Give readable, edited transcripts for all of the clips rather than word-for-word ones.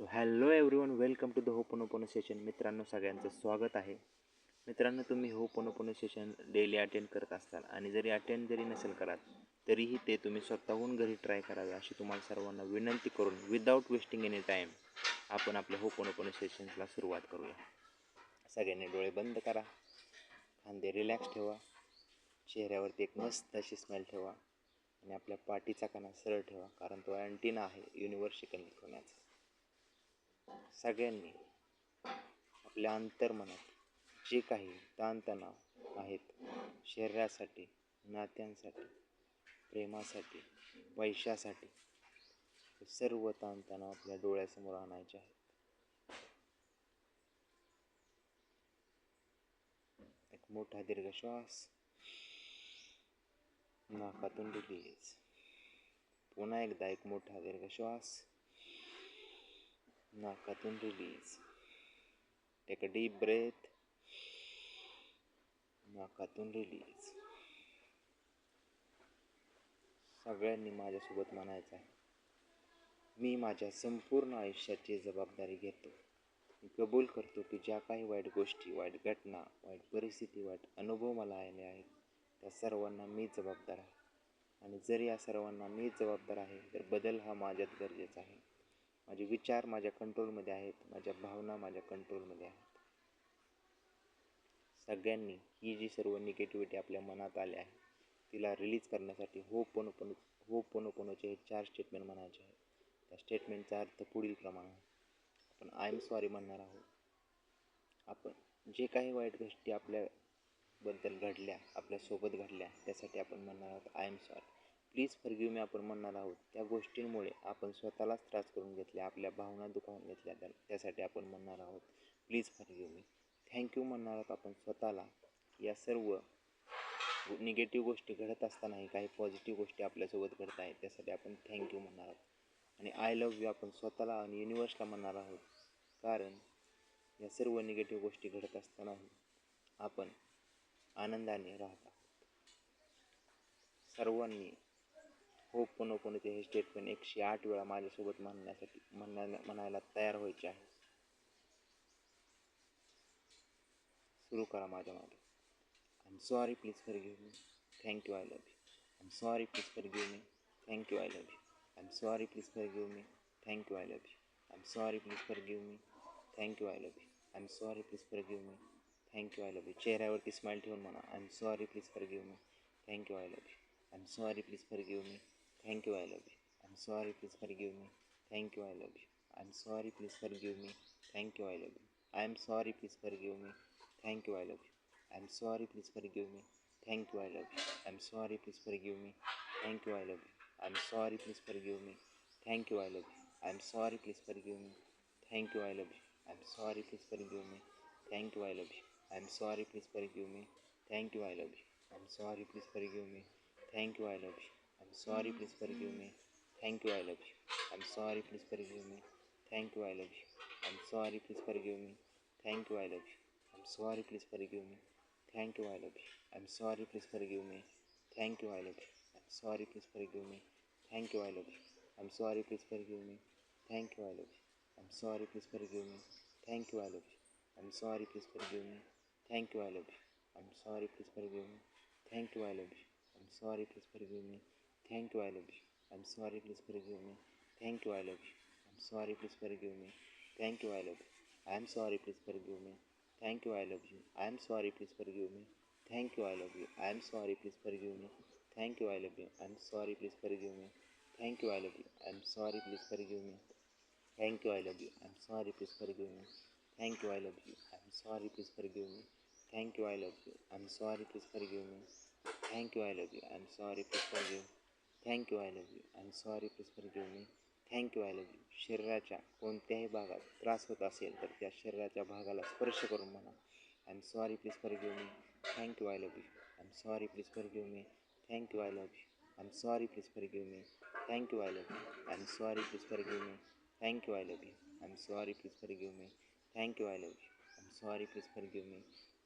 So hello everyone, welcome to the ho'oponopono session. मित्रांनो, सगळ्यांचं स्वागत आहे. मित्रांनो, तुम्ही होपोनोपोनो सेशन डेली अटेंड करत असाल आणि जरी अटेंड नसेल करत तरीही ते तुम्ही स्वतःहून घरी ट्राय करावे अशी तुम्हाला सर्वांना विनंती करून विदाऊट वेस्टिंग एनी टाईम आपण आपल्या होपोनोपोनो सेशन्सला सुरुवात करूया. सगळ्यांनी डोळे बंद करा, खांदे रिलॅक्स ठेवा, चेहऱ्यावरती एक मस्त अशी स्माईल ठेवा आणि आपल्या पाठीचा कणा सरळ ठेवा, कारण तो अँटिना आहे युनिव्हर्सशी कनेक्ट होण्याचा. सगळ्यांनी आपल्या अंतर्मनात जे काही ताणतणाव आहेत, शरीरासाठी, नात्यांसाठी, प्रेमासाठी, पैशासाठी, सर्व ताणतणाव आपल्या डोळ्यासमोर आणायचे आहेत. एक मोठा दीर्घ श्वास नाकातून रिलीज. पुन्हा एकदा एक मोठा दीर्घ श्वास नाकातून release. Take a deep breath, नाकातून रिलीज. सगळ्यांनी माझ्यासोबत म्हणायचं आहे, मी माझ्या संपूर्ण आयुष्याची जबाबदारी घेतो. मी कबूल करतो की ज्या काही वाईट गोष्टी, वाईट घटना, वाईट परिस्थिती, वाईट अनुभव मला आले आहेत, त्या सर्वांना मी जबाबदार आहे. आणि जर या सर्वांना मी जबाबदार आहे तर बदल हा माझ्यात गरजेचा आहे. माझे विचार माझ्या कंट्रोलमध्ये आहेत, माझ्या भावना माझ्या कंट्रोलमध्ये आहेत. सगळ्यांनी ही जी सर्व निगेटिव्हिटी आपल्या मनात आली आहे तिला रिलीज करण्यासाठी होपोनोपोनोचे 4 स्टेटमेंट म्हणायचे आहेत. त्या स्टेटमेंटचा अर्थ पुढील प्रमाणे आहे. आपण आय एम सॉरी म्हणणार आहोत. आपण जे काही वाईट गोष्टी आपल्याबद्दल घडल्या, आपल्यासोबत घडल्या, त्यासाठी आपण म्हणणार आहोत I am sorry. Please forgive मी आपण म्हणणार आहोत. त्या गोष्टींमुळे आपण स्वतःलाच त्रास करून घेतले, आपल्या भावना दुखावून घेतल्या, त्यासाठी आपण म्हणणार आहोत प्लीज फॉरगिव्ह मी. थँक्यू म्हणणार आहोत आपण स्वतःला. या सर्व निगेटिव्ह गोष्टी घडत असतानाही काही पॉझिटिव्ह गोष्टी आपल्यासोबत घडत आहेत, त्यासाठी आपण थँक्यू म्हणणार आहोत. आणि आय लव्ह यू आपण स्वतःला आणि युनिव्हर्सला म्हणणार आहोत, कारण या सर्व निगेटिव्ह गोष्टी घडत असतानाही आपण आनंदाने राहत आहोत. सर्वांनी होपोनोपोनोचे हे स्टेटमेंट 108 वेळा माझ्यासोबत म्हणायला तयार व्हायचे आहे. सुरू करा माझ्या मागे. I am sorry, please forgive me. Thank you, I love you. I am sorry, please forgive me. Thank you, I love you. I am sorry, please forgive me. Thank you, I love you. I am sorry, please forgive me. Thank you, I love you. I am sorry, please forgive me. Thank you, I love you. चेहऱ्यावरती smile ठेवून म्हणा, I am sorry, please forgive me. Thank you, I love you. I am sorry, please forgive me. Thank you, I love you. I am sorry, please forgive me. Thank you, I love you. I am sorry, please forgive me. Thank you, I love you. I am sorry, please forgive me. Thank you, I love you. I am sorry, please forgive me. Thank you, I love you. I am sorry, please forgive me. Thank you, I love you. I am sorry, please forgive me. Thank you, I love you. I am sorry, please forgive me. Thank you, I love you. I am sorry, please forgive me. Thank you, I love you. I am sorry, please forgive me. Thank you, I love you. I am sorry, please forgive me. Thank you, I love you. I am sorry, please forgive me. Thank you, I love you. I am sorry, please forgive me. Thank you, I love you. I am sorry, please forgive me. Thank you, I love you. I am sorry, please forgive me. Thank you, I love you. I'm sorry, please forgive me. Thank you, I love you. I'm sorry, please forgive me. Thank you, I love you. I'm sorry, please forgive me. Thank you, I love you. I'm sorry, please forgive me. Thank you, I love you. I'm sorry, please forgive me. Thank you, I love you. I'm sorry, please forgive me. Thank you, I love you. I'm sorry, please forgive me. Thank you, I love you. I'm sorry, please forgive me. Thank you, I love you. I'm sorry, please forgive me. Thank you, I love you. I'm sorry, please forgive me. Thank you, I love you. I am sorry, please forgive me. Thank you, I love you. I am sorry, please forgive me. Thank you, I love you. I am sorry, please forgive me. Thank you, I love you. I am sorry, please forgive me. Thank you, I love you. I am sorry, please forgive me. Thank you, I love you. I am sorry, please forgive me. Thank you, I love you. I am sorry, please forgive me. Thank you, I love you. I am sorry, please forgive me. Thank you, I love you. I am sorry, please forgive me. Thank you, I love you. शरीराच्या कोणत्याही भागात त्रास होत असेल तर त्या शरीराच्या भागाला स्पर्श करून म्हणा, I am sorry, please forgive me. Thank you, I love you. I am sorry, please forgive me. Thank you, I love you. I am sorry, please forgive me. Thank you, I love you. I am sorry, please forgive me. Thank you, I love you. I am sorry, please forgive me. Thank you, I love you. I am sorry, please forgive me.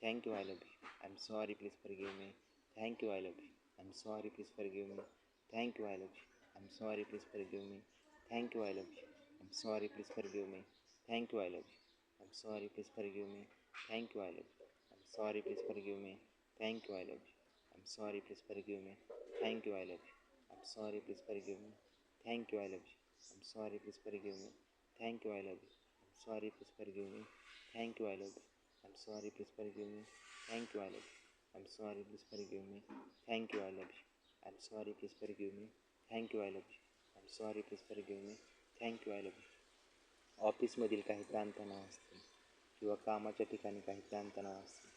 Thank you, I love you. I am sorry, please forgive me. Thank you, I love you. I am sorry, please forgive me. Thank you, I love you. I am sorry, please forgive me. Thank you, I love you. I'm I'm sorry, please forgive me. Thank you, I love you. I'm sorry, please forgive me. Thank you, I love you. I'm sorry, please forgive me. Thank you, I love you. I'm sorry, please forgive me. Thank you, I love you. I'm sorry, please forgive me. Thank you, I love you. I'm sorry, please forgive me. Thank you, I love you. I'm sorry, please forgive me. Thank you, I love you. I'm sorry, please forgive me. Thank you, I love you. I'm sorry, please forgive me. Thank you, I love you. I'm sorry, please forgive me. Thank you, I love you. I'm sorry, please forgive me. Thank you, I love you. ऑफिसमधील काही ताणतणाव असतील किंवा कामाच्या ठिकाणी काही ताणतणाव असतील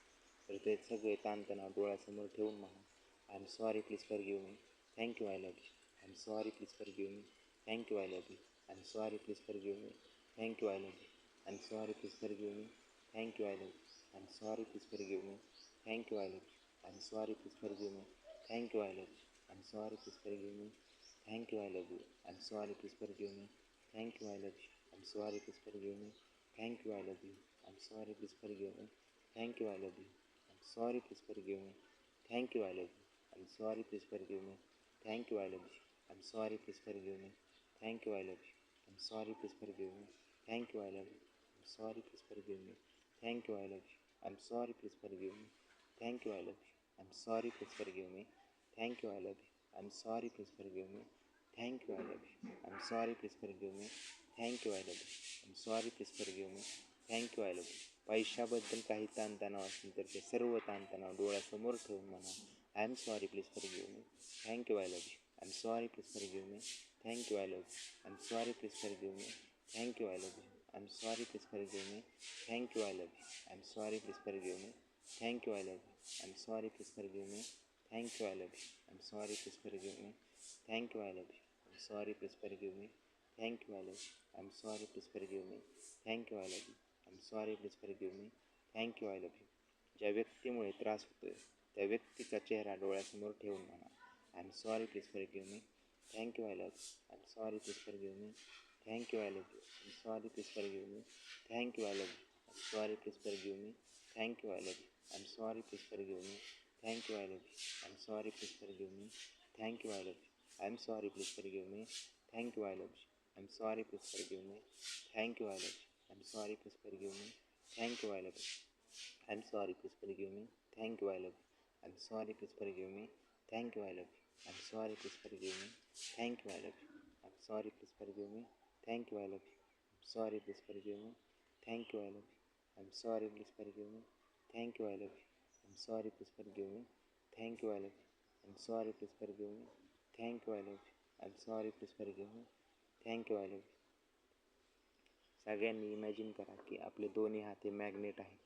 तर ते सगळे ताणतणाव डोळ्यासमोर ठेवून म्हणा I am sorry please forgive me. Thank you I love you. I am sorry please forgive me. Thank you I love you. I am sorry please forgive me. Thank you I love you. I am sorry please forgive me. Thank you I love you. I am sorry please forgive me. Thank you I love you. I am sorry please forgive me. Thank you I love you. I am sorry please forgive me. Thank you I love you. I am sorry please forgive me. Thank you I love you. I'm sorry, please forgive me. Thank you, I love you. I'm sorry, please forgive me. Thank you, I love you. I'm sorry, please forgive me. Thank you, I love you. I'm sorry, please forgive me. Thank you, I love you. I'm sorry, please forgive me. Thank you, I love you. I'm sorry, please forgive me. Thank you, I love you. I'm sorry, please forgive me. Thank you, I love you. I'm sorry, please forgive me. Thank you, I love you. I'm sorry, please forgive me. Thank you, I love you. I'm sorry, please forgive me. Thank you, I love you. I'm sorry, please forgive me. Thank you I love you. I am sorry please forgive me. Thank you I love you. पैशाबद्दल काही ताणतणाव असतील तर ते सर्व ताणतणाव डोळ्यासमोर ठेवून म्हणा I am sorry please forgive me. Thank you I love you. I am sorry please forgive me. Thank you I love you. I am sorry please forgive me. Thank you I love you. I am sorry please forgive me. Thank you I love you. I am sorry please forgive me. Thank you I love you. I am sorry please forgive me. Thank you I love you. I am sorry please forgive me. Thank you I love you. I am sorry please forgive me. Thank you, I love you. I'm sorry, please forgive me. Thank you, I love you. I'm sorry, please forgive me. Thank you, I love you. ज्या व्यक्तीमुळे त्रास होतोय त्या व्यक्तीचा चेहरा डोळ्यासमोर ठेवून म्हणा I am sorry please forgive me. Thank you I love you. I am sorry please forgive me. Thank you I love you. I am sorry please forgive me. Thank you I love you. I am sorry please forgive me. Thank you I love you. I am sorry please forgive me. Thank you I love you. I am sorry please forgive me. Thank you I love you. I am sorry please forgive me. Thank you I love you. I'm sorry, please forgive me. Thank you, I love you. I'm sorry, please forgive me. Thank you, I love you. I'm sorry, please forgive me. Thank you, I love you. I'm sorry, please forgive me. Thank you, I love you. I'm sorry, please forgive me. Thank you, I love you. I'm sorry, please forgive me. Thank you, I love you. I'm sorry, please forgive me. Thank you, I love you. I'm sorry, please forgive me. Thank you, I love you. I'm sorry, please forgive me. Thank you, I love you. I'm sorry, please forgive me. Thank you, I love you. I'm sorry, please forgive me. Thank you I love you. सगळ्यांनी imagine करा की आपले दोन्ही हात हे magnet आहेत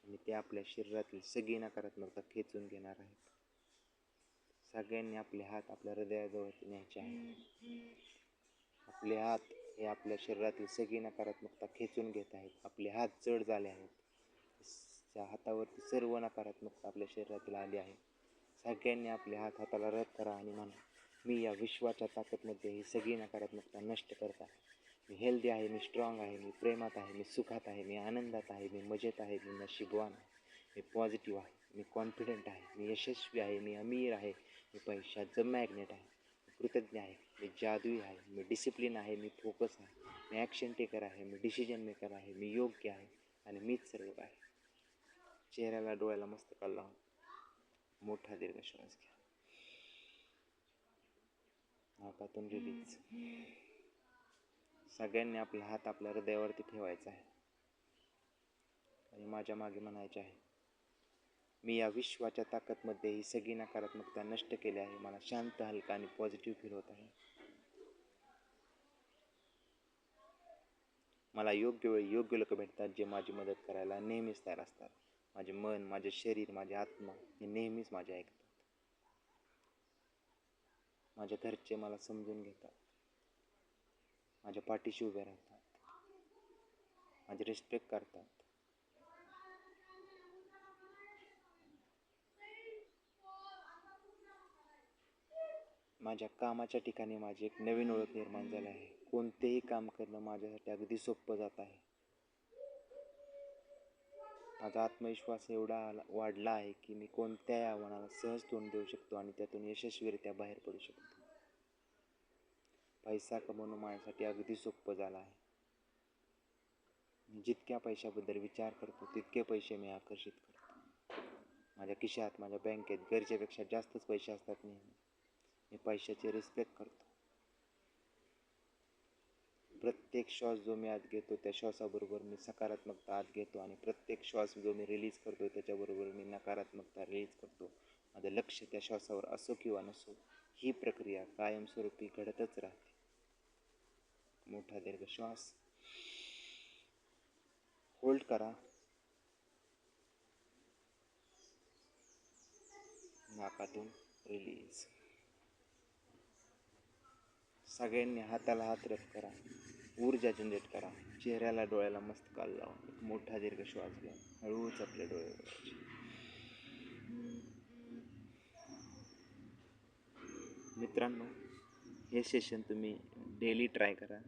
आणि ते आपल्या शरीरातील सगळी नकारात्मकता खेचून घेणार आहेत. सगळ्यांनी आपले हात आपल्या हृदयाजवळ न्यायचे आहेत. आपले हात हे आपल्या शरीरातील सगळी नकारात्मकता खेचून घेत आहेत. आपले हात जड झाले आहेत. त्या हातावरती सर्व नकारात्मकता आपल्या शरीरातील आली आहे. सगळ्यांनी आपले हात हाताला रब करा आणि म्हणा मी या विश्वाच्या ताकदमध्ये ही सगळी नकारात्मकता नष्ट करत आहे. मी हेल्दी आहे, मी स्ट्रॉंग आहे, मी प्रेमात आहे, मी सुखात आहे, मी आनंदात आहे, मी मजेत आहे, मी नशीबवान आहे, मी पॉझिटिव्ह आहे, मी कॉन्फिडंट आहे, मी यशस्वी आहे, मी अमीर आहे, मी पैशाचं मॅग्नेट आहे, मी कृतज्ञ आहे, मी जादुई आहे, मी डिसिप्लिन आहे, मी फोकस आहे, मी ॲक्शन टेकर आहे, मी डिसिजन मेकर आहे, मी योग्य आहे आणि मीच सर्व आहे. चेहऱ्याला डोळ्याला मस्तकाला लावून मोठा दीर्घ श्वास घ्या. नाकातून रिलीज. सगळ्यांनी आपला हात आपल्या हृदयावरती ठेवायचा आहे आणि माझ्या मागे म्हणायचे आहे मी या विश्वाच्या ताकदमध्ये ही सगळी नकारात्मकता नष्ट केली आहे. मला शांत, हलका आणि पॉझिटिव्ह फील होत आहे. मला योग्य वेळी योग्य लोक भेटतात जे माझी मदत करायला नेहमीच तयार असतात. माझे मन, माझे शरीर, माझे आत्मा हे नेहमीच माझे ऐकतात. माझ्या घरचे मला समजून घेतात. माझ्या पाठीशी उभे राहतात. माझे रिस्पेक्ट करतात. माझ्या कामाच्या ठिकाणी माझी एक नवीन ओळख निर्माण झाली आहे. कोणतेही काम करणं माझ्यासाठी अगदी सोपं जात आहे. माझा आत्मविश्वास एवढा वाढला आहे की मी कोणत्याही आव्हानाला सहज तोंड देऊ शकतो आणि त्यातून यशस्वीरित्या बाहेर पडू शकतो. पैसा कमवणं माझ्यासाठी अगदी सोपं झालं आहे. जितक्या पैशाबद्दल विचार करतो तितके पैसे मी आकर्षित करतो. माझ्या खिशात, माझ्या बँकेत गरजेपेक्षा जास्तच पैसे असतात. मी पैशाची रिस्पेक्ट करतो. प्रत्येक श्वास जो मी आत घेतो त्या श्वासाबरोबर मी सकारात्मकता आत घेतो आणि प्रत्येक श्वास जो मी रिलीज करतो त्याच्याबरोबर मी नकारात्मकता रिलीज करतो. माझं लक्ष त्या श्वासावर असो किंवा नसो, ही प्रक्रिया कायमस्वरूपी घडतच राहते. मोठा दीर्घ श्वास होल्ड करा. नाकातून रिलीज. सगळ्यांनी हाताला हात रब करा, ऊर्जा जनरेट करा. चेहऱ्याला डोळ्याला मस्तकाला लावा. एक मोठा दीर्घ श्वास घ्या. हळूच आपले डोळे उघडायचे. मित्रांनो, हे सेशन तुम्ही डेली ट्राय करा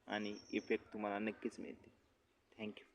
आणि इफेक्ट तुम्हाला नक्कीच मिळते. थँक्यू.